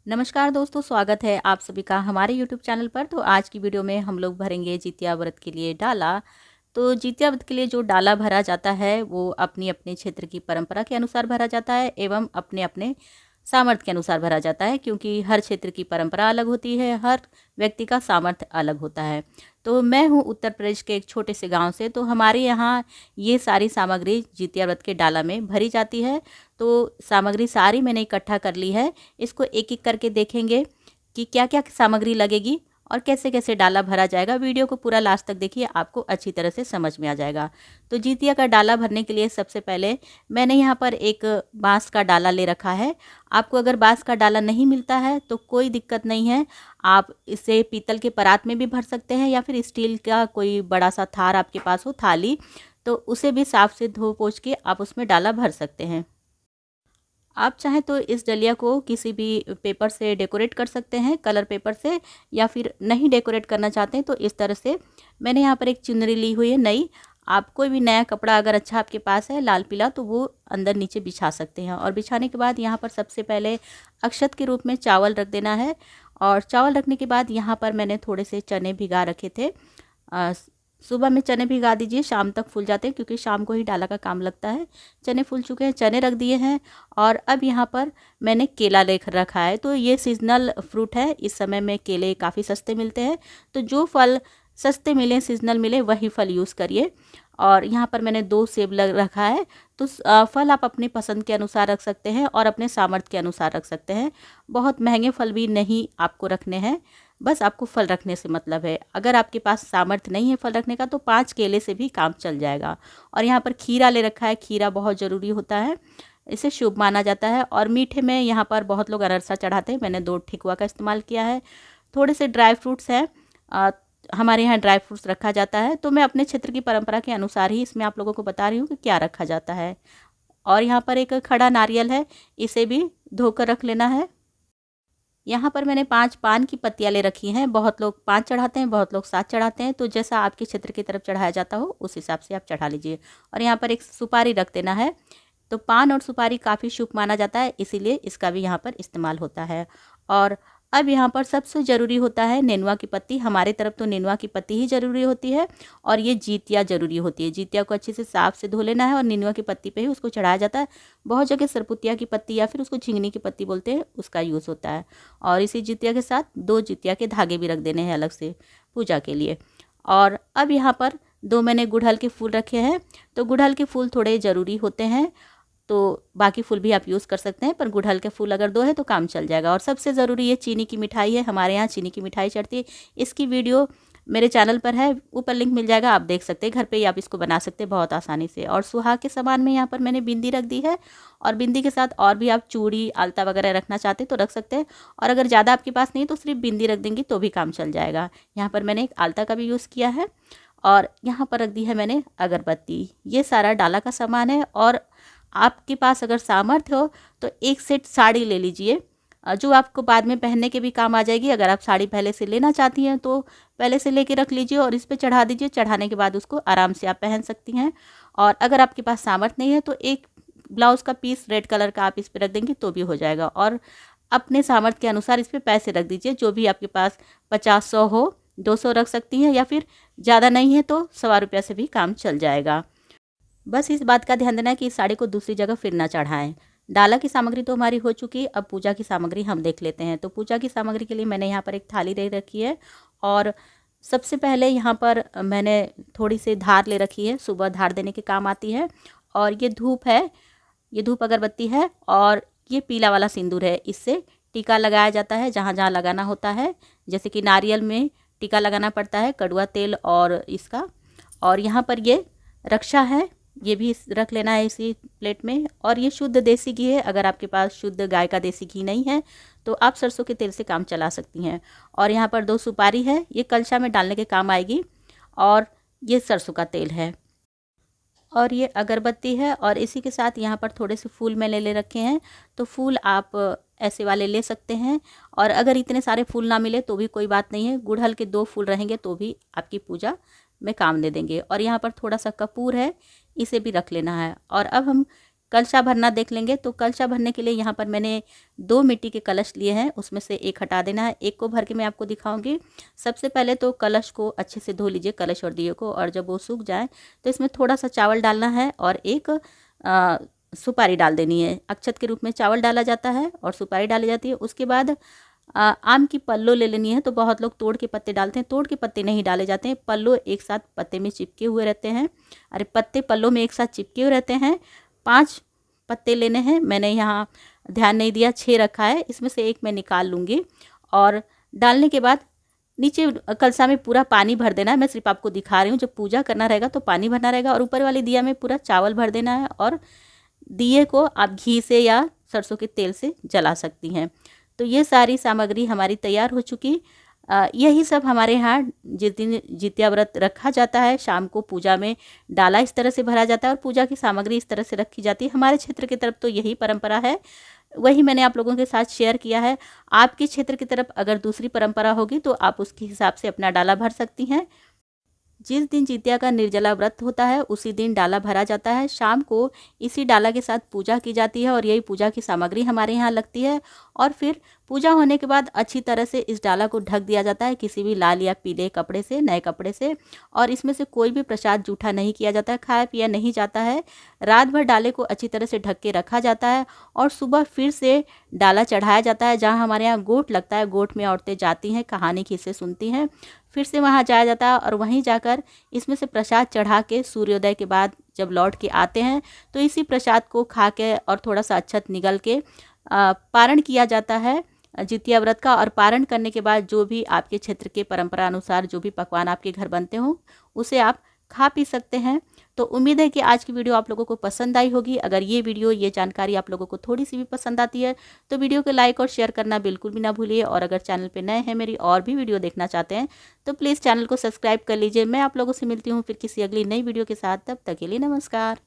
नमस्कार दोस्तों, स्वागत है आप सभी का हमारे YouTube चैनल पर। तो आज की वीडियो में हम लोग भरेंगे जितिया व्रत के लिए डाला। तो जितिया व्रत के लिए जो डाला भरा जाता है वो अपनी अपने क्षेत्र की परंपरा के अनुसार भरा जाता है एवं अपने अपने सामर्थ्य के अनुसार भरा जाता है, क्योंकि हर क्षेत्र की परंपरा अलग होती है, हर व्यक्ति का सामर्थ्य अलग होता है। तो मैं हूँ उत्तर प्रदेश के एक छोटे से गांव से, तो हमारे यहाँ ये सारी सामग्री जितिया व्रत के डाला में भरी जाती है। तो सामग्री सारी मैंने इकट्ठा कर ली है। इसको एक एक करके देखेंगे कि क्या क्या सामग्री लगेगी और कैसे कैसे डाला भरा जाएगा। वीडियो को पूरा लास्ट तक देखिए, आपको अच्छी तरह से समझ में आ जाएगा। तो जितिया का डाला भरने के लिए सबसे पहले मैंने यहाँ पर एक बांस का डाला ले रखा है। आपको अगर बांस का डाला नहीं मिलता है तो कोई दिक्कत नहीं है, आप इसे पीतल के परात में भी भर सकते हैं या फिर स्टील का कोई बड़ा सा थार आपके पास हो, थाली, तो उसे भी साफ से धो पोंछ के आप उसमें डाला भर सकते हैं। आप चाहें तो इस डलिया को किसी भी पेपर से डेकोरेट कर सकते हैं, कलर पेपर से, या फिर नहीं डेकोरेट करना चाहते हैं तो इस तरह से मैंने यहाँ पर एक चुनरी ली हुई है नई। आप कोई भी नया कपड़ा अगर अच्छा आपके पास है लाल पीला, तो वो अंदर नीचे बिछा सकते हैं। और बिछाने के बाद यहाँ पर सबसे पहले अक्षत के रूप में चावल रख देना है। और चावल रखने के बाद यहाँ पर मैंने थोड़े से चने भिगा रखे थे। सुबह में चने भिगा दीजिए, शाम तक फूल जाते हैं, क्योंकि शाम को ही डाला का काम लगता है। चने फूल चुके हैं, चने रख दिए हैं। और अब यहाँ पर मैंने केला ले रखा है। तो ये सीजनल फ्रूट है, इस समय में केले काफ़ी सस्ते मिलते हैं। तो जो फल सस्ते मिले, सीजनल मिले, वही फल यूज़ करिए। और यहाँ पर मैंने 2 सेब लग रखा है। तो फल आप अपनी पसंद के अनुसार रख सकते हैं और अपने सामर्थ्य के अनुसार रख सकते हैं। बहुत महंगे फल भी नहीं आपको रखने हैं, बस आपको फल रखने से मतलब है। अगर आपके पास सामर्थ्य नहीं है फल रखने का तो 5 केले से भी काम चल जाएगा। और यहाँ पर खीरा ले रखा है। खीरा बहुत ज़रूरी होता है, इसे शुभ माना जाता है। और मीठे में यहाँ पर बहुत लोग अनरसा चढ़ाते हैं, मैंने 2 ठेकुआ का इस्तेमाल किया है। थोड़े से ड्राई फ्रूट्स हैं, हमारे यहाँ ड्राई फ्रूट्स रखा जाता है। तो मैं अपने क्षेत्र की परंपरा के अनुसार ही इसमें आप लोगों को बता रही हूँ कि क्या रखा जाता है। और यहाँ पर एक खड़ा नारियल है, इसे भी धोकर रख लेना है। यहाँ पर मैंने 5 पान की पत्तियाँ ले रखी हैं। बहुत लोग 5 चढ़ाते हैं, बहुत लोग 7 चढ़ाते हैं, तो जैसा आपके क्षेत्र की तरफ चढ़ाया जाता हो उस हिसाब से आप चढ़ा लीजिए। और यहाँ पर एक सुपारी रख देना है। तो पान और सुपारी काफ़ी शुभ माना जाता है, इसीलिए इसका भी यहाँ पर इस्तेमाल होता है। और अब यहाँ पर सबसे ज़रूरी होता है नेनुआ की पत्ती। हमारे तरफ तो नेनुआ की पत्ती ही ज़रूरी होती है। और ये जीतिया ज़रूरी होती है। जीतिया को अच्छे से साफ से धो लेना है और नेनुआ की पत्ती पे ही उसको चढ़ाया जाता है। बहुत जगह सरपुतिया की पत्ती या फिर उसको झिंगनी की पत्ती बोलते हैं, उसका यूज़ होता है। और इसी जितिया के साथ 2 जितिया के धागे भी रख देने हैं अलग से पूजा के लिए। और अब यहाँ पर 2 मैंने गुड़हल के फूल रखे हैं। तो गुड़हल के फूल थोड़े ज़रूरी होते हैं, तो बाकी फूल भी आप यूज़ कर सकते हैं, पर गुड़हल के फूल अगर 2 है तो काम चल जाएगा। और सबसे ज़रूरी ये चीनी की मिठाई है। हमारे यहाँ चीनी की मिठाई चढ़ती है। इसकी वीडियो मेरे चैनल पर है, ऊपर लिंक मिल जाएगा, आप देख सकते हैं। घर पे ही आप इसको बना सकते हैं बहुत आसानी से। और सुहाग के सामान में यहाँ पर मैंने बिंदी रख दी है। और बिंदी के साथ और भी आप चूड़ी आलता वगैरह रखना चाहते हैं तो रख सकते हैं। और अगर ज़्यादा आपके पास नहीं तो सिर्फ बिंदी रख देंगी तो भी काम चल जाएगा। यहाँ पर मैंने एक आलता का भी यूज़ किया है। और यहाँ पर रख दी है मैंने अगरबत्ती। ये सारा डाला का सामान है। और आपके पास अगर सामर्थ्य हो तो एक सेट साड़ी ले लीजिए, जो आपको बाद में पहनने के भी काम आ जाएगी। अगर आप साड़ी पहले से लेना चाहती हैं तो पहले से लेके रख लीजिए और इस पे चढ़ा दीजिए। चढ़ाने के बाद उसको आराम से आप पहन सकती हैं। और अगर आपके पास सामर्थ्य नहीं है तो एक ब्लाउज़ का पीस रेड कलर का आप इस पे रख देंगे तो भी हो जाएगा। और अपने सामर्थ्य के अनुसार इस पे पैसे रख दीजिए, जो भी आपके पास 50-100 हो, 200 रख सकती हैं, या फिर ज़्यादा नहीं है तो ₹100 से भी काम चल जाएगा। बस इस बात का ध्यान देना है कि इस साड़ी को दूसरी जगह फिर ना चढ़ाएं। डाला की सामग्री तो हमारी हो चुकी है, अब पूजा की सामग्री हम देख लेते हैं। तो पूजा की सामग्री के लिए मैंने यहाँ पर एक थाली ले रखी है। और सबसे पहले यहाँ पर मैंने थोड़ी सी धार ले रखी है, सुबह धार देने के काम आती है। और ये धूप है, ये धूप अगरबत्ती है। और ये पीला वाला सिंदूर है, इससे टीका लगाया जाता है जहाँ जहाँ लगाना होता है। जैसे कि नारियल में टीका लगाना पड़ता है, कड़वा तेल और इसका। और यहाँ पर ये रक्षा है, ये भी रख लेना है इसी प्लेट में। और ये शुद्ध देसी घी है। अगर आपके पास शुद्ध गाय का देसी घी नहीं है तो आप सरसों के तेल से काम चला सकती हैं। और यहाँ पर 2 सुपारी है, ये कलशा में डालने के काम आएगी। और ये सरसों का तेल है। और ये अगरबत्ती है। और इसी के साथ यहाँ पर थोड़े से फूल मैंने ले रखे हैं। तो फूल आप ऐसे वाले ले सकते हैं। और अगर इतने सारे फूल ना मिले तो भी कोई बात नहीं है, गुड़हल के 2 फूल रहेंगे तो भी आपकी पूजा में काम दे देंगे। और यहाँ पर थोड़ा सा कपूर है, इसे भी रख लेना है। और अब हम कलशा भरना देख लेंगे। तो कलशा भरने के लिए यहाँ पर मैंने 2 मिट्टी के कलश लिए हैं, उसमें से एक हटा देना है। एक को भर के मैं आपको दिखाऊंगी। सबसे पहले तो कलश को अच्छे से धो लीजिए, कलश और दिए को, और जब वो सूख जाए तो इसमें थोड़ा सा चावल डालना है और एक सुपारी डाल देनी है। अक्षत के रूप में चावल डाला जाता है और सुपारी डाली जाती है। उसके बाद आम की पल्लो ले लेनी है। तो बहुत लोग तोड़ के पत्ते डालते हैं, तोड़ के पत्ते नहीं डाले जाते हैं, पल्लो एक साथ पत्ते में चिपके हुए रहते हैं। अरे पत्ते पल्लो में एक साथ चिपके हुए रहते हैं। 5 पत्ते लेने हैं, मैंने यहाँ ध्यान नहीं दिया, 6 रखा है। इसमें से एक मैं निकाल लूँगी और डालने के बाद नीचे कलसा में पूरा पानी भर देना है। मैं सिर्फ आपको दिखा रही हूँ, जब पूजा करना रहेगा तो पानी भरना रहेगा। और ऊपर वाले दिया में पूरा चावल भर देना है और दिए को आप घी से या सरसों के तेल से जला सकती हैं। तो ये सारी सामग्री हमारी तैयार हो चुकी। यही सब हमारे यहाँ जिस दिन जितिया व्रत रखा जाता है, शाम को पूजा में डाला इस तरह से भरा जाता है और पूजा की सामग्री इस तरह से रखी जाती है। हमारे क्षेत्र की तरफ तो यही परंपरा है, वही मैंने आप लोगों के साथ शेयर किया है। आपके क्षेत्र की तरफ अगर दूसरी परंपरा होगी तो आप उसके हिसाब से अपना डाला भर सकती हैं। जिस दिन जितिया का निर्जला व्रत होता है उसी दिन डाला भरा जाता है। शाम को इसी डाला के साथ पूजा की जाती है और यही पूजा की सामग्री हमारे यहाँ लगती है। और फिर पूजा होने के बाद अच्छी तरह से इस डाला को ढक दिया जाता है किसी भी लाल या पीले कपड़े से, नए कपड़े से। और इसमें से कोई भी प्रसाद जूठा नहीं किया जाता है, खाया पिया नहीं जाता है। रात भर डाले को अच्छी तरह से ढक के रखा जाता है और सुबह फिर से डाला चढ़ाया जाता है। जहाँ हमारे यहाँ गोट लगता है, गोट में औरतें जाती हैं, कहानी किस्से सुनती हैं, फिर से वहाँ जाया जाता है और वहीं जाकर इसमें से प्रसाद चढ़ा के सूर्योदय के बाद जब लौट के आते हैं तो इसी प्रसाद को खा के और थोड़ा सा अक्षत निगल के पारण किया जाता है जितिया व्रत का। और पारण करने के बाद जो भी आपके क्षेत्र के परंपरा अनुसार जो भी पकवान आपके घर बनते हों उसे आप खा पी सकते हैं। तो उम्मीद है कि आज की वीडियो आप लोगों को पसंद आई होगी। अगर ये वीडियो, ये जानकारी आप लोगों को थोड़ी सी भी पसंद आती है तो वीडियो को लाइक और शेयर करना बिल्कुल भी ना भूलिए। और अगर चैनल पे नए हैं, मेरी और भी वीडियो देखना चाहते हैं तो प्लीज़ चैनल को सब्सक्राइब कर लीजिए। मैं आप लोगों से मिलती हूँ फिर किसी अगली नई वीडियो के साथ। तब तक के लिए नमस्कार।